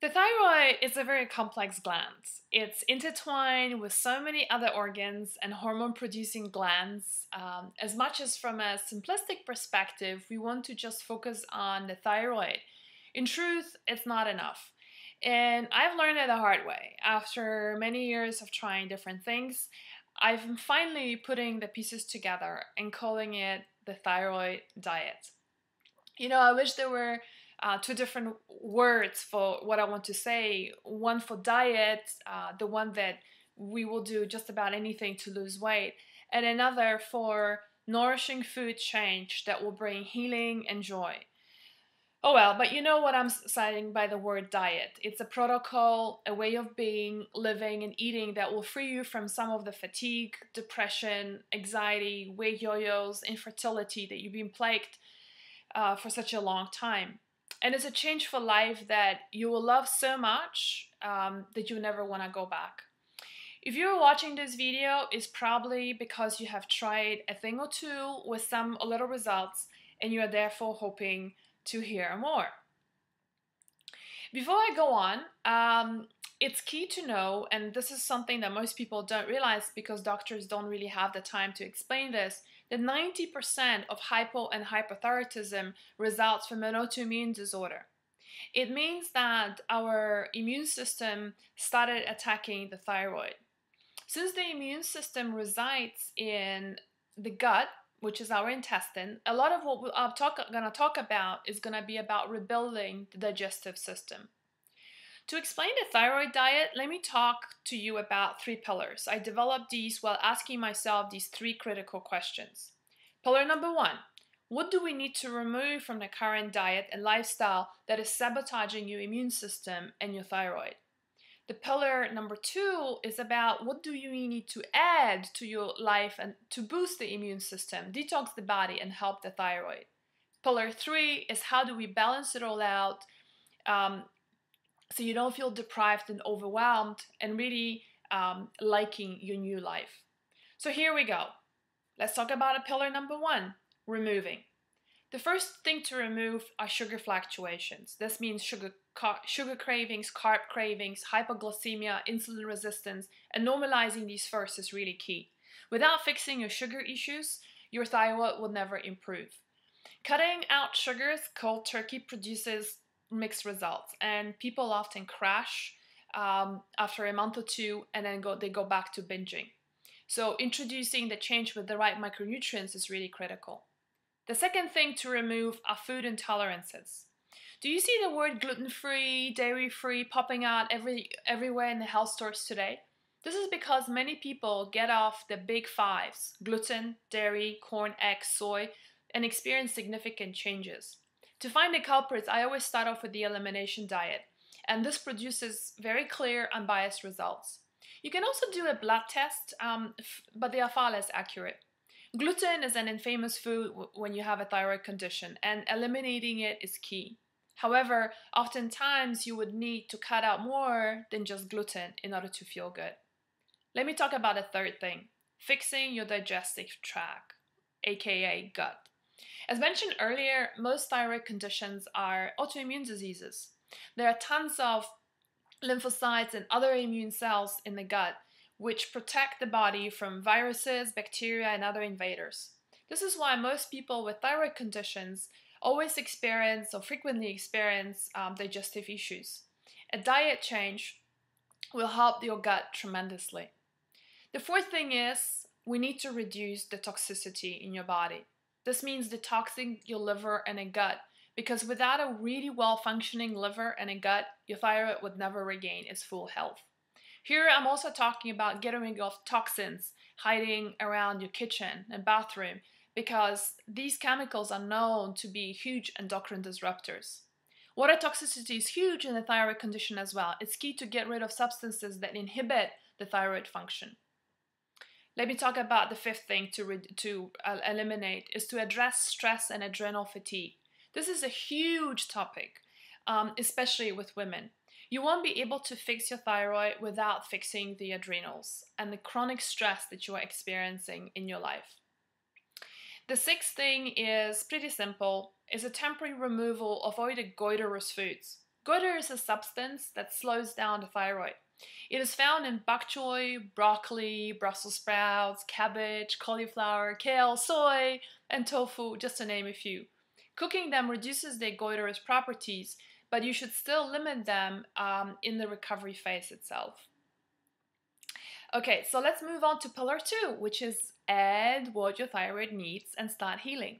The thyroid is a very complex gland. It's intertwined with so many other organs and hormone-producing glands. As much as from a simplistic perspective, we want to just focus on the thyroid. In truth, it's not enough. And I've learned it the hard way. After many years of trying different things, I'm finally putting the pieces together and calling it the thyroid diet. I wish there were two different words for what I want to say. One for diet, the one that we will do just about anything to lose weight, and another for nourishing food change that will bring healing and joy. Oh well, but you know what I'm citing by the word diet. It's a protocol, a way of being, living, and eating that will free you from some of the fatigue, depression, anxiety, weight yo-yos, infertility that you've been plagued for such a long time. And it's a change for life that you will love so much that you never want to go back. If you're watching this video, it's probably because you have tried a thing or two with some little results and you are therefore hoping to hear more. Before I go on, it's key to know, and this is something that most people don't realize because doctors don't really have the time to explain this, that 90% of hypo and hypothyroidism results from an autoimmune disorder. It means that our immune system started attacking the thyroid. Since the immune system resides in the gut, which is our intestine, a lot of what I'm going to talk about is going to be about rebuilding the digestive system. To explain the thyroid diet, let me talk to you about three pillars. I developed these while asking myself these three critical questions. Pillar number one, what do we need to remove from the current diet and lifestyle that is sabotaging your immune system and your thyroid? The pillar number two is about what do you need to add to your life and to boost the immune system, detox the body, and help the thyroid. Pillar three is how do we balance it all out so you don't feel deprived and overwhelmed and really liking your new life. So here we go. Let's talk about pillar number one, removing. The first thing to remove are sugar fluctuations. This means sugar cravings, carb cravings, hypoglycemia, insulin resistance, and normalizing these first is really key. Without fixing your sugar issues, your thyroid will never improve. Cutting out sugars cold turkey produces mixed results, and people often crash after a month or two, and then they go back to binging. So introducing the change with the right micronutrients is really critical. The second thing to remove are food intolerances. Do you see the word gluten-free, dairy-free popping out everywhere in the health stores today? This is because many people get off the big fives, gluten, dairy, corn, eggs, soy, and experience significant changes. To find the culprits, I always start off with the elimination diet, and this produces very clear, unbiased results. You can also do a blood test, but they are far less accurate. Gluten is an infamous food when you have a thyroid condition, and eliminating it is key. However, oftentimes you would need to cut out more than just gluten in order to feel good. Let me talk about a third thing, fixing your digestive tract, aka gut. As mentioned earlier, most thyroid conditions are autoimmune diseases. There are tons of lymphocytes and other immune cells in the gut which protect the body from viruses, bacteria, and other invaders. This is why most people with thyroid conditions always experience or frequently experience digestive issues. A diet change will help your gut tremendously. The fourth thing is we need to reduce the toxicity in your body. This means detoxing your liver and a gut, because without a really well-functioning liver and a gut, your thyroid would never regain its full health. Here I'm also talking about getting rid of toxins hiding around your kitchen and bathroom, because these chemicals are known to be huge endocrine disruptors. Water toxicity is huge in the thyroid condition as well. It's key to get rid of substances that inhibit the thyroid function. Let me talk about the fifth thing to eliminate is to address stress and adrenal fatigue. This is a huge topic, especially with women. You won't be able to fix your thyroid without fixing the adrenals and the chronic stress that you are experiencing in your life. The sixth thing is pretty simple, is a temporary removal of all the goiterous foods. Goiter is a substance that slows down the thyroid. It is found in bok choy, broccoli, Brussels sprouts, cabbage, cauliflower, kale, soy, and tofu, just to name a few. Cooking them reduces their goiterous properties, but you should still limit them in the recovery phase itself. Okay, so let's move on to pillar 2, which is add what your thyroid needs and start healing.